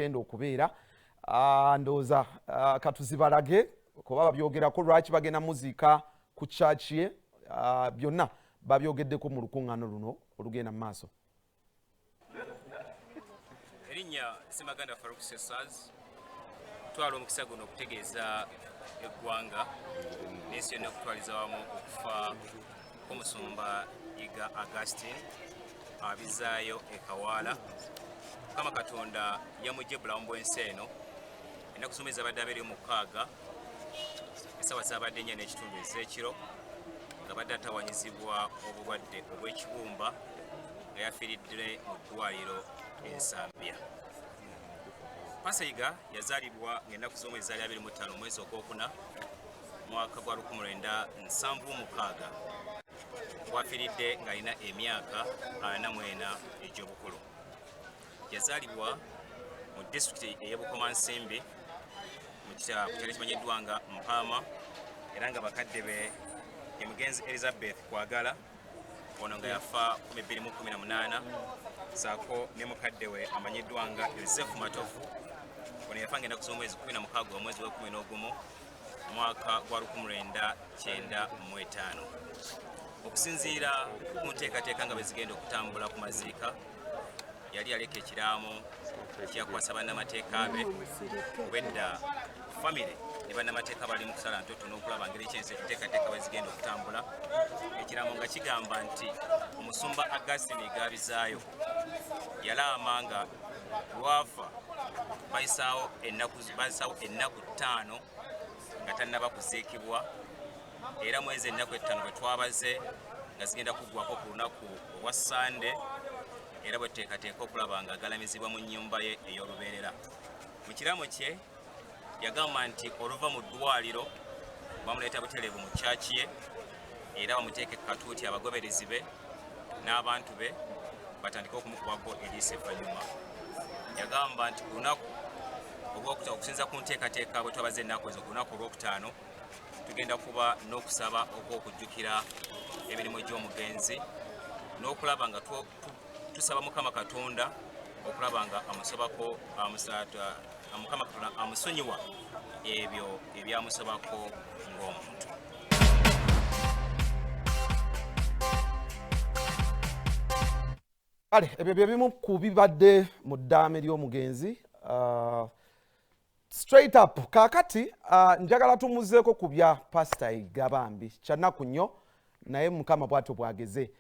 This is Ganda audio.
zigenda okubeera ndowooza katuzibalage kuba babyogerako lwaki bagenda muziika ku church ye byonna babyogeddeko mu lukuŋŋaano luno olugenda mu maaso. Erinnya Ssemaganda Farouk Sisters twala omukisa guno okutegeeza eggwanga n'ensi yonna okutwaliza wamu okufa k'omusumba Yiga Augustine abizaayo ekawaala. Mukama Katonda yamugye bulamu bw'ensi eno ennaku zombi zabadde abiri mu 6 essaawa zabadde 4 n'ekitundu ez'ekiro nga badde atawanyizibwa obulwadde obw'ekibumba nga yafiiridde mu ddwaliro ensambya. Pastor Yiga yazaalibwa ng'ennaku z'omwezi zaali 25 omwezi ogwokuna mwaka gwa 1976 wafiiridde ng'alina emyaka 44 egy'obukulu. Yazaalibwa mu disitulikiti ey'e Bukomansimbi mu kyalo kimanyiddwa nga Mpaama era nga bakadde be ye mugenzi Elizabeth Kwagala ono nga yafa 2018 saako ne mukadde we amanyiddwa nga Yosefu Matofu ono yafa ng'ennaku z'omwezi 16 omwezi we-11 mwaka gwa 1995. Okusinziira ku nteekateeka nga bwe zigenda okutambula ku maziika yali yaleka ekiraamo kyakwasa bannamateeka be obwedda famile ne bannamateeka bali mu kusala ntoto n'okulaba ngeri kyensi enteekateeka bwe zigenda okutambula. Ekiraamo nga kigamba nti omusumba Augustine Abizaayo yalaama nga lwafa bayisaawo ennaku 5 nga tannaba kuziikibwa era mwezi ennaku 5 bwe twabaze nga zigenda kuggwako ku lunaku olwa Sande era bwe teekateeka okulaba nga agalamizibwa mu nnyumba ye ey'olubeerera. Mu kiraamo kye yagamba nti oluva mu ddwaliro bamuleeta butereevu mu kyaki ye era bamuteeka ekatuuti abagoberezi be n'abantu be batandike okumukubako eriisa evvannyuma. Yagamba nti ku lunaku okusinza ku nteekateeka bwe twabaze ennaku ezo ku lunaku olwokutaano tugenda kuba n'okusaba okw'okujjukira emirimu gy'omugenzi n'okulaba nga tusaba Mukama Katonda okulaba nga amusobako Mukama Katonda amusonyiwa ebyo ebyamusobako ng'omuntu. Kale ebyo bye bimu ku bibadde mu ddaame ly'omugenzi. Straight up kaakati njagala tumuzeeko ku bya Pastor Yiga bambi kyannaku nnyo naye Mukama bw'atyo bwageze.